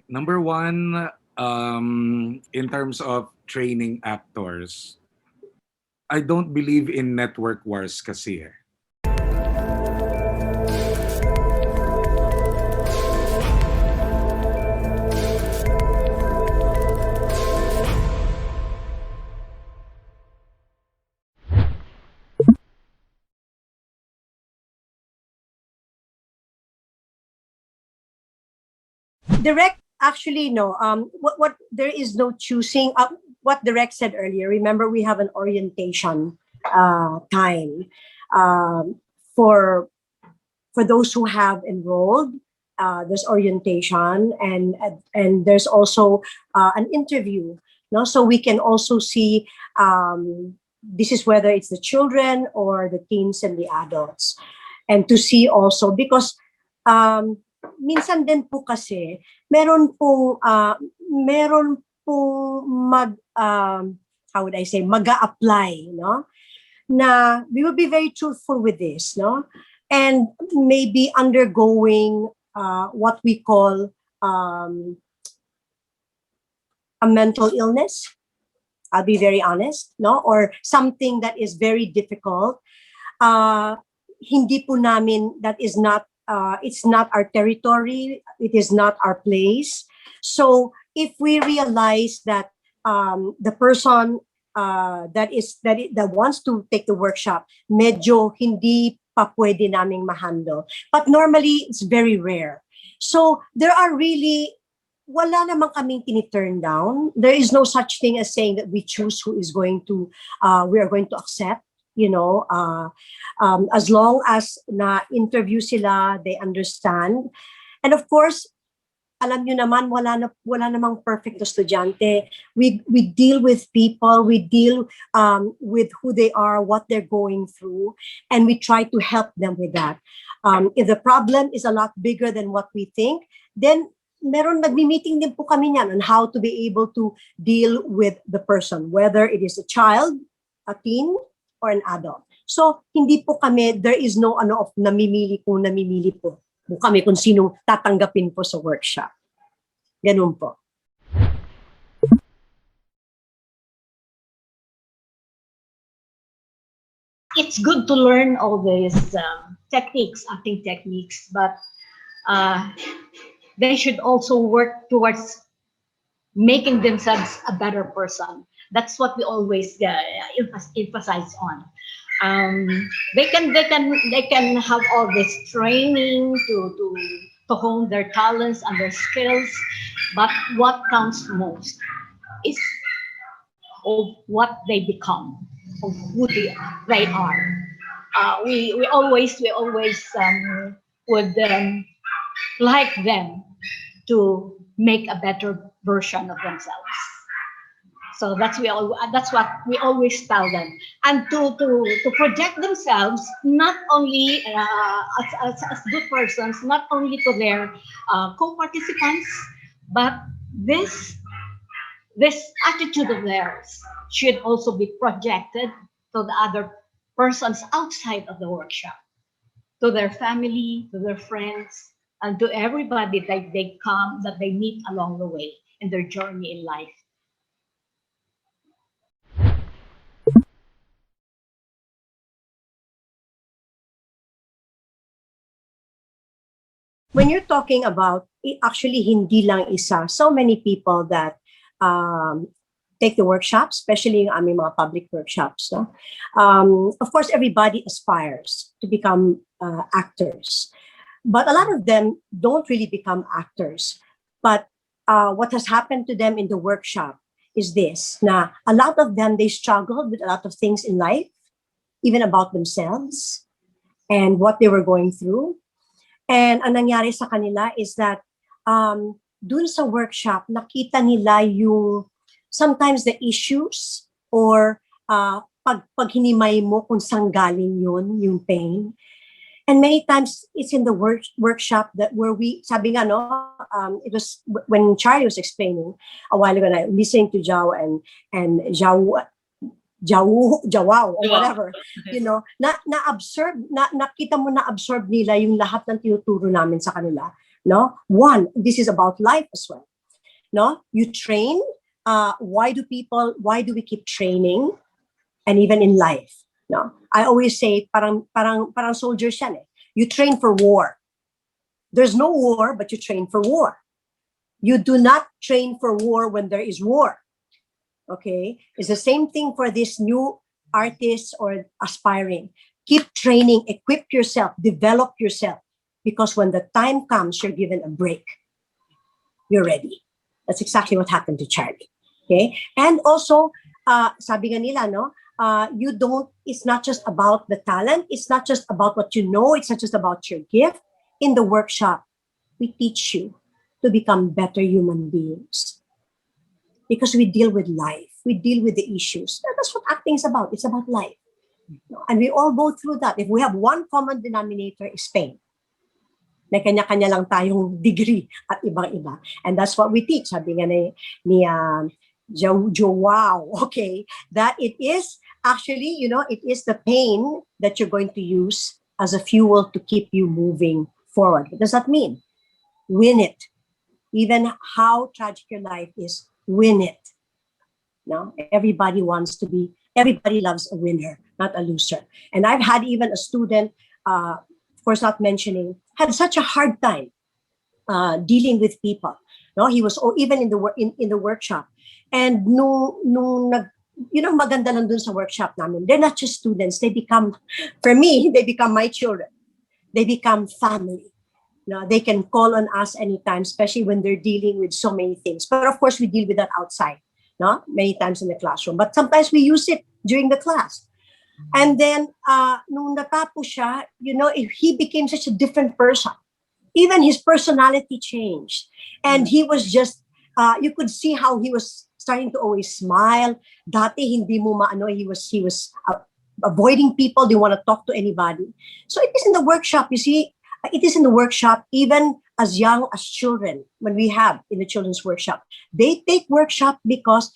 Number one, in terms of training actors, I don't believe in network wars kasi eh. Direct actually no. What there is no choosing. What Direct said earlier. Remember, we have an orientation time um, for those who have enrolled. There's orientation and there's also an interview. No, so we can also see this is whether it's the children or the teens and the adults, and to see also because minsan din po kasi meron pong how would I say mag-a-apply, no, na we will be very truthful with this, no, and maybe undergoing what we call a mental illness. I'll be very honest, no, or something that is very difficult. Hindi po namin, that is not, it's not our territory, it is not our place. So if we realize that the person that wants to take the workshop, medyo hindi pa pwede naming ma-handle. But normally, it's very rare. So there are really, wala namang kaming tini-turn down. There is no such thing as saying that we choose who is going to, we are going to accept, you know, as long as na-interview sila, they understand. And of course, alam nyo naman, wala namang perfect estudyante. We deal with people, we deal with who they are, what they're going through, and we try to help them with that. If the problem is a lot bigger than what we think, then nagmi-meeting din po kami niyan on how to be able to deal with the person, whether it is a child, a teen, or an adult. So, hindi po kami, there is no namimili po kami kung sinong tatanggapin po sa workshop. Ganun po. It's good to learn all these techniques, acting techniques, but they should also work towards making themselves a better person. That's what we always emphasize on. They can have all this training to hone their talents and their skills, but what counts most is of what they become, of who they are. We always would like them to make a better version of themselves. So that's what we always tell them, and to project themselves not only as good persons, not only to their co-participants, but this attitude of theirs should also be projected to the other persons outside of the workshop, to their family, to their friends, and to everybody that they meet along the way in their journey in life. When you're talking about, actually hindi lang isa, so many people that take the workshops, especially yung aming mga public workshops. No? Of course, everybody aspires to become actors. But a lot of them don't really become actors. But what has happened to them in the workshop is this, na a lot of them, they struggled with a lot of things in life, even about themselves and what they were going through. And ang nangyari sa kanila is that dun sa workshop, nakita nila yung sometimes the issues or pag hinimay mo kung saan galing yun, yung pain. And many times it's in the workshop that where we, sabi nga, no, it was when Charlie was explaining a while ago, na listening to Jao and Jawaw or whatever, you know, nakita mo na-absorb nila yung lahat ng tinuturo namin sa kanila, no? One, this is about life as well. no? You train. Why do we keep training? And even in life, no? I always say, parang soldiers yan eh. You train for war. There's no war, but you train for war. You do not train for war when there is war. Okay? It's the same thing for these new artists or aspiring. Keep training, equip yourself, develop yourself. Because when the time comes, you're given a break. You're ready. That's exactly what happened to Charlie. Okay? And also, sabi nga nila, no? It's not just about the talent. It's not just about what you know. It's not just about your gift. In the workshop, we teach you to become better human beings. Because we deal with life. We deal with the issues. That's what acting is about. It's about life. And we all go through that. If we have one common denominator, is pain. May kanya-kanya lang tayong degree at ibang-iba. And that's what we teach. Sabi nga ni wow, okay, that it is actually, it is the pain that you're going to use as a fuel to keep you moving forward. What does that mean? Win it. Even how tragic your life is, win it. No, everybody loves a winner, not a loser. And I've had even a student, of course not mentioning, had such a hard time dealing with people. No, he was even in the workshop. And maganda lang dun sa workshop namin. They're not just students. They become, for me, they become my children. They become family. No, they can call on us anytime, especially when they're dealing with so many things. But of course, we deal with that outside, no, many times in the classroom. But sometimes we use it during the class. And then, nung natapos siya, he became such a different person. Even his personality changed. And he was just, you could see how he was starting to always smile. Dati hindi mo maano, he was avoiding people, didn't want to talk to anybody. So it is in the workshop, you see, it is in the workshop, even as young as children, when we have in the children's workshop. They take workshop because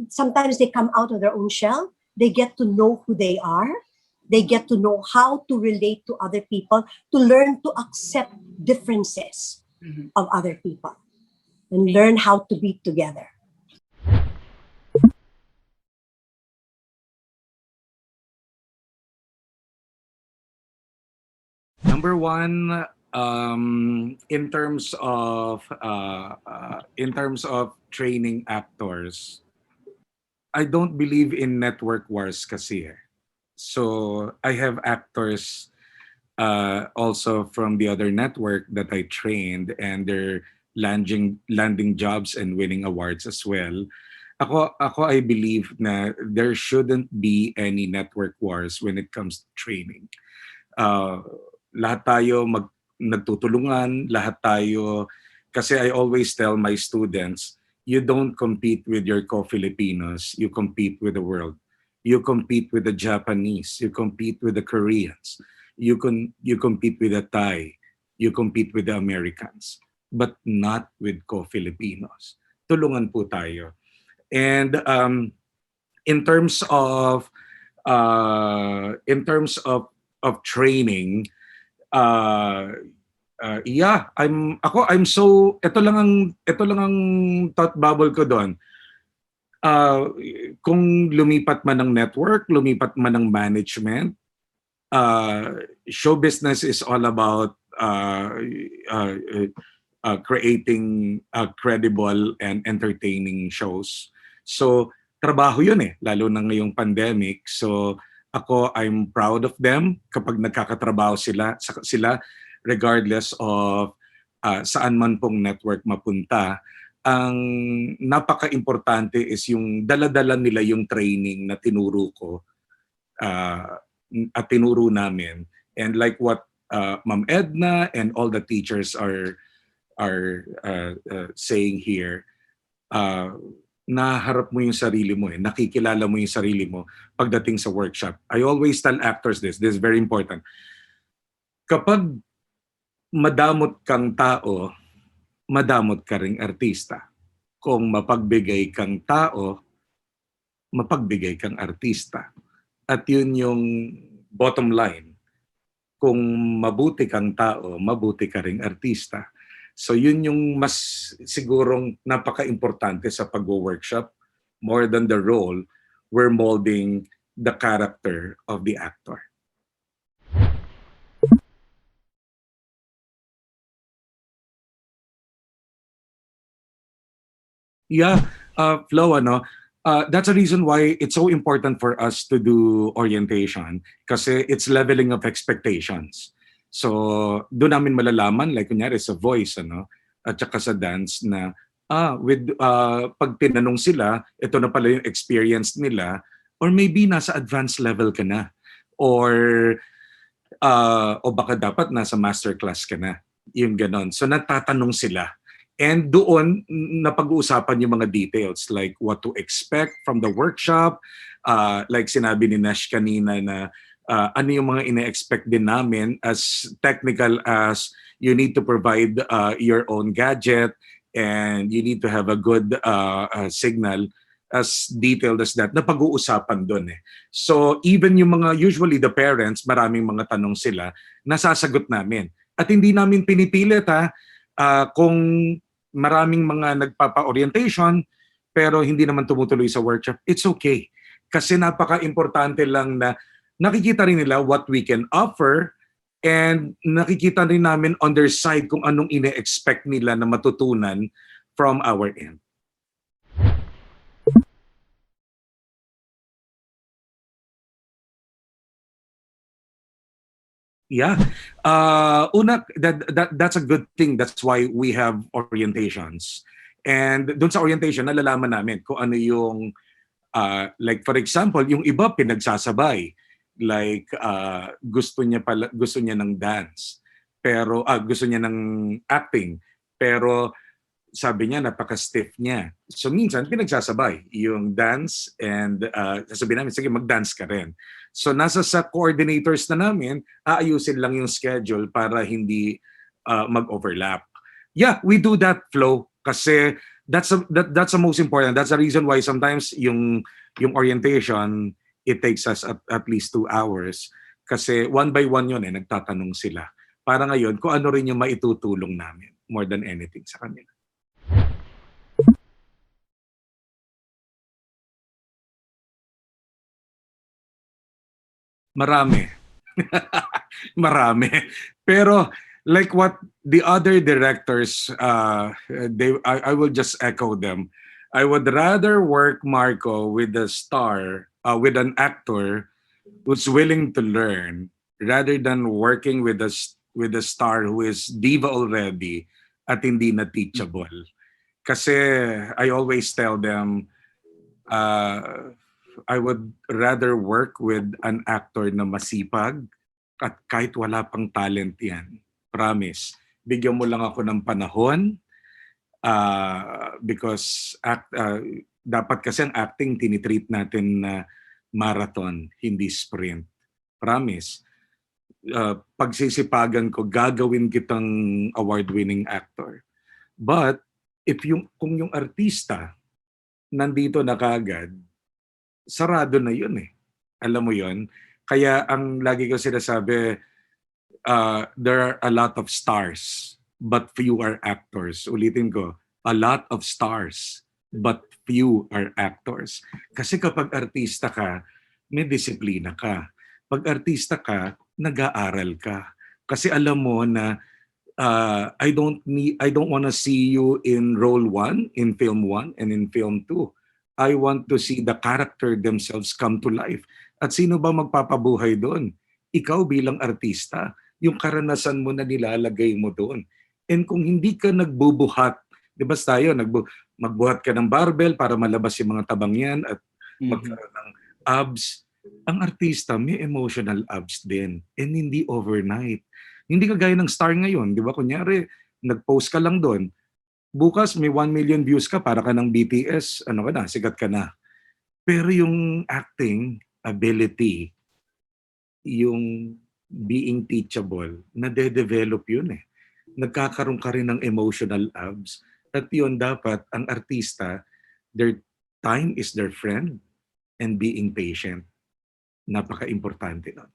sometimes they come out of their own shell. They get to know who they are. They get to know how to relate to other people, to learn to accept differences of other people and learn how to be together. Number one, in terms of training actors, I don't believe in network wars kasi eh. So I have actors also from the other network that I trained, and they're landing jobs and winning awards as well. Ako I believe na there shouldn't be any network wars when it comes to training. Lahat tayo nagtutulungan, lahat tayo, kasi I always tell my students, you don't compete with your co-Filipinos, you compete with the world. You compete with the Japanese, you compete with the Koreans, you compete with the Thai, you compete with the Americans, but not with co-Filipinos. Tulungan po tayo. And in terms of training, yeah, I'm so, ito lang ang thought bubble ko doon. Kung lumipat man ng network, lumipat man ng management, show business is all about creating credible and entertaining shows. So, trabaho yun eh, lalo na ngayong pandemic. So, I'm proud of them kapag nagkakatrabaho sila regardless of saan man pong network mapunta. Ang napaka-importante is yung dala-dala nila yung training na tinuro ko at tinuro namin. And like what Ma'am Edna and all the teachers are saying here, naharap mo yung sarili mo eh, nakikilala mo yung sarili mo pagdating sa workshop. I always tell actors this is very important. Kapag madamot kang tao, madamot ka ring artista. Kung mapagbigay kang tao, mapagbigay kang artista. At yun yung bottom line. Kung mabuti kang tao, mabuti ka ring artista. So yun yung mas sigurong napaka-importante sa pag-workshop. More than the role, we're molding the character of the actor. Yeah, Flo, that's a reason why it's so important for us to do orientation kasi it's leveling of expectations. So, doon namin malalaman, like kunyari sa voice, at saka sa dance na, pag tinanong sila, ito na pala yung experience nila, or maybe nasa advanced level ka na, or o baka dapat nasa masterclass ka na. Yung ganon. So natatanong sila. And doon, napag-uusapan yung mga details like what to expect from the workshop. Like sinabi ni Nash kanina na ano yung mga ine-expect din namin as technical as you need to provide your own gadget and you need to have a good signal, as detailed as that, napag-uusapan doon eh. So even yung mga, usually the parents, maraming mga tanong sila, nasasagot namin. At hindi namin pinipilit kung maraming mga nagpapa-orientation pero hindi naman tumutuloy sa workshop, it's okay. Kasi napaka-importante lang na nakikita rin nila what we can offer and nakikita rin namin on their side kung anong ine-expect nila na matutunan from our end. Yeah. Una, that's a good thing. That's why we have orientations. And doon sa orientation, nalalaman namin kung ano yung, like for example, yung iba pinagsasabay. Like gusto niya ng dance. Pero gusto niya ng acting. Pero sabi niya napaka-stiff niya. So minsan pinagsasabay yung dance and sasabihin namin, sige mag-dance ka rin. So nasa sa coordinators na namin, aayusin lang yung schedule para hindi mag-overlap. Yeah, we do that, Flo, kasi that's the most important. That's the reason why sometimes yung orientation, it takes us at least 2 hours. Kasi one by one yun nagtatanong sila. Para ngayon, kung ano rin yung maitutulong namin more than anything sa kanila. Marami. Marami. Pero like what the other directors, I will just echo them. I would rather work, Marco, with a star, with an actor who's willing to learn rather than working with a star who is diva already at hindi na teachable. Kasi I always tell them, I would rather work with an actor na masipag at kahit wala pang talent yan. Promise. Bigyan mo lang ako ng panahon because dapat kasi ang acting tinitreat natin na marathon, hindi sprint. Promise. Pagsisipagan ko, gagawin kitang award-winning actor. But kung yung artista nandito na kagad, sarado na yun eh. Alam mo yun? Kaya ang lagi ko sinasabi, there are a lot of stars, but few are actors. Ulitin ko, a lot of stars, but few are actors. Kasi kapag artista ka, may disiplina ka. Pag artista ka, nag-aaral ka. Kasi alam mo na I don't want to see you in role 1, in film 1, and in film 2. I want to see the character themselves come to life. At sino ba magpapabuhay doon? Ikaw bilang artista. Yung karanasan mo na nilalagay mo doon. And kung hindi ka nagbubuhat, di ba tayo, magbuhat ka ng barbell para malabas yung mga tabang yan at magkaroon ng abs. Ang artista may emotional abs din. And hindi overnight. Hindi kagaya ng star ngayon. Di ba? Kunyari, nag-post ka lang doon. Bukas may 1 million views ka para ka ng BTS, ano ka na, sikat ka na. Pero yung acting ability, yung being teachable, nade-develop yun eh. Nagkakaroon ka rin ng emotional abs. At yun dapat, ang artista, their time is their friend and being patient. Napaka-importante nun.